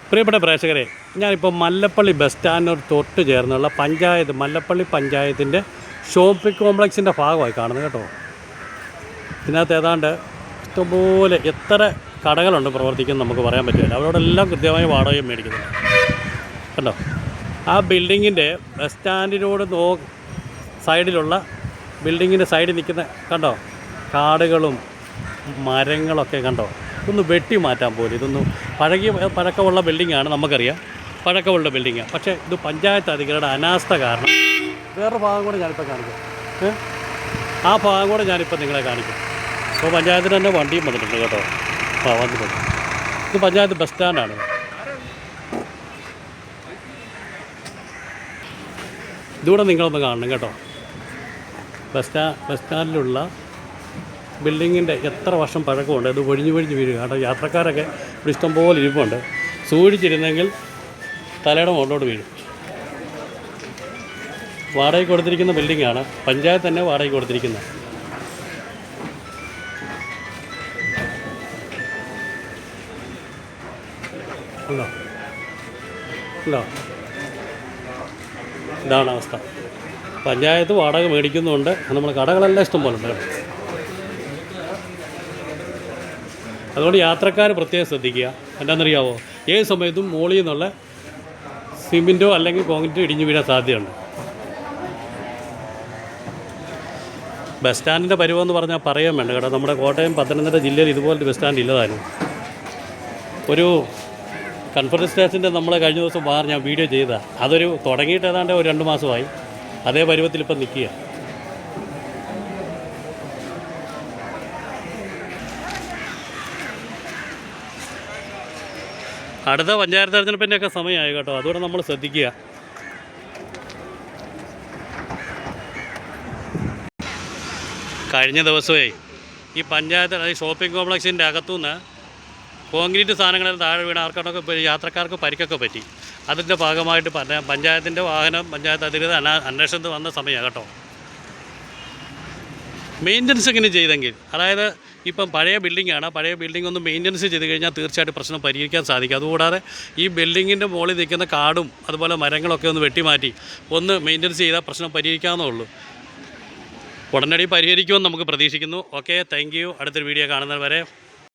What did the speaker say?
പ്രിയപ്പെട്ട പ്രേക്ഷകരെ, ഞാനിപ്പോൾ മല്ലപ്പള്ളി ബസ് സ്റ്റാൻഡിനോട് തൊട്ട് ചേർന്നുള്ള പഞ്ചായത്ത് മല്ലപ്പള്ളി പഞ്ചായത്തിൻ്റെ ഷോപ്പിംഗ് കോംപ്ലക്സിൻ്റെ ഭാഗമായി കാണുന്നത് കേട്ടോ. ഇതിനകത്ത് ഏതാണ്ട് ഇഷ്ടംപോലെ എത്ര കടകളുണ്ട് പ്രവർത്തിക്കുന്നത് നമുക്ക് പറയാൻ പറ്റില്ല. അവരോടെല്ലാം കൃത്യമായ വാടകയും മേടിക്കുന്നുണ്ട് കണ്ടോ. ആ ബിൽഡിങ്ങിൻ്റെ ബസ് സ്റ്റാൻഡിനോട് സൈഡിലുള്ള ബിൽഡിങ്ങിൻ്റെ സൈഡിൽ നിൽക്കുന്ന കണ്ടോ കാടുകളും മരങ്ങളൊക്കെ കണ്ടോ. ഇതൊന്ന് വെട്ടി മാറ്റാൻ പോലും. ഇതൊന്നും പഴക്കമുള്ള ബിൽഡിങ്ങാണ്, നമുക്കറിയാം പഴക്കമുള്ള ബിൽഡിങ്ങാണ്. പക്ഷേ ഇത് പഞ്ചായത്ത് അധികൃതരുടെ അനാസ്ഥ കാരണം വേറൊരു ഭാഗം കൂടെ ഞാനിപ്പോൾ കാണിക്കാം. ആ ഭാഗം കൂടെ ഞാനിപ്പോൾ നിങ്ങളെ കാണിക്കും. അപ്പോൾ പഞ്ചായത്തിന് തന്നെ വണ്ടിയും വന്നിട്ടുണ്ട് കേട്ടോ. വന്നിട്ടുണ്ട്. ഇത് പഞ്ചായത്ത് ബസ് സ്റ്റാൻഡാണ്. ഇതുകൂടെ നിങ്ങളൊന്ന് കാണണം കേട്ടോ. ബസ് സ്റ്റാൻഡിലുള്ള ബിൽഡിങ്ങിൻ്റെ എത്ര വർഷം പഴക്കമുണ്ട്. അത് ഒഴിഞ്ഞു വീഴുക. കാരണം യാത്രക്കാരൊക്കെ ഇവിടെ ഇഷ്ടംപോലെ ഇരിപ്പുണ്ട്. സൂക്ഷിച്ചിരുന്നെങ്കിൽ തലയുടെ മുകളിലോട്ട് വീഴും. വാടകയ്ക്ക് കൊടുത്തിരിക്കുന്ന ബിൽഡിങ്ങാണ്. പഞ്ചായത്ത് തന്നെ വാടകയ്ക്ക് കൊടുത്തിരിക്കുന്നത്. ഉണ്ടോ ഇതാണ് അവസ്ഥ. പഞ്ചായത്ത് വാടക മേടിക്കുന്നുണ്ട്. നമ്മൾ കടകളെല്ലാം ഇഷ്ടംപോലെ ഉണ്ട്. അതുകൊണ്ട് യാത്രക്കാർ പ്രത്യേകം ശ്രദ്ധിക്കുക. എന്താണെന്നറിയാമോ, ഏത് സമയത്തും മോളിൽ നിന്നുള്ള സിമെൻറ്റോ അല്ലെങ്കിൽ കോൺക്രീറ്റോ ഇടിഞ്ഞു വീഴാൻ സാധ്യതയുണ്ട്. ബസ് സ്റ്റാൻഡിൻ്റെ പരുവമെന്ന് പറഞ്ഞാൽ പറയാൻ വേണ്ട കേട്ടോ. നമ്മുടെ കോട്ടയം പത്തനംതിട്ട ജില്ലയിൽ ഇതുപോലൊരു ബസ് സ്റ്റാൻഡ് ഇല്ലതാനും. ഒരു കൺഫറൻസ് സ്റ്റേഷൻ്റെ നമ്മൾ കഴിഞ്ഞ ദിവസം ഞാൻ വീഡിയോ ചെയ്തതാണ്. അതൊരു തുടങ്ങിയിട്ട് ഏതാണ്ട് ഒരു 2 മാസമായി. അതേ പരുവത്തിലിപ്പം നിൽക്കുക. അടുത്ത പഞ്ചായത്ത് തെരഞ്ഞെടുപ്പിൻ്റെയൊക്കെ സമയമായി കേട്ടോ. അതുകൊണ്ട് നമ്മൾ ശ്രദ്ധിക്കുക. കഴിഞ്ഞ ദിവസമേ ഈ പഞ്ചായത്ത് ഷോപ്പിംഗ് കോംപ്ലക്സിൻ്റെ അകത്തുനിന്ന് കോൺക്രീറ്റ് സാധനങ്ങളിൽ താഴെ വീണ ആർക്കാട്ടൊക്കെ യാത്രക്കാർക്ക് പരിക്കൊക്കെ പറ്റി. അതിൻ്റെ ഭാഗമായിട്ട് പഞ്ചായത്തിൻ്റെ വാഹനം പഞ്ചായത്ത് അധികൃതർ അന്വേഷണത്തിൽ വന്ന സമയമാണ് കേട്ടോ. മെയിൻ്റനൻസ് എങ്ങനെ ചെയ്തെങ്കിൽ, അതായത് ഇപ്പം പഴയ ബിൽഡിങ്ങാണ്. പഴയ ബിൽഡിംഗ് ഒന്ന് മെയിൻ്റനൻസ് ചെയ്ത് കഴിഞ്ഞാൽ തീർച്ചയായിട്ടും പ്രശ്നം പരിഹരിക്കാൻ സാധിക്കും. അതുകൂടാതെ ഈ ബിൽഡിങ്ങിൻ്റെ മുകളിൽ നിൽക്കുന്ന കാടും അതുപോലെ മരങ്ങളൊക്കെ ഒന്ന് വെട്ടിമാറ്റി ഒന്ന് മെയിൻ്റനൻസ് ചെയ്താൽ പ്രശ്നം പരിഹരിക്കാവുന്നേ ഉള്ളൂ. ഉടനടി പരിഹരിക്കുമെന്ന് നമുക്ക് പ്രതീക്ഷിക്കുന്നു. Okay, thank you. അടുത്തൊരു വീഡിയോ കാണുന്നത് വരെ.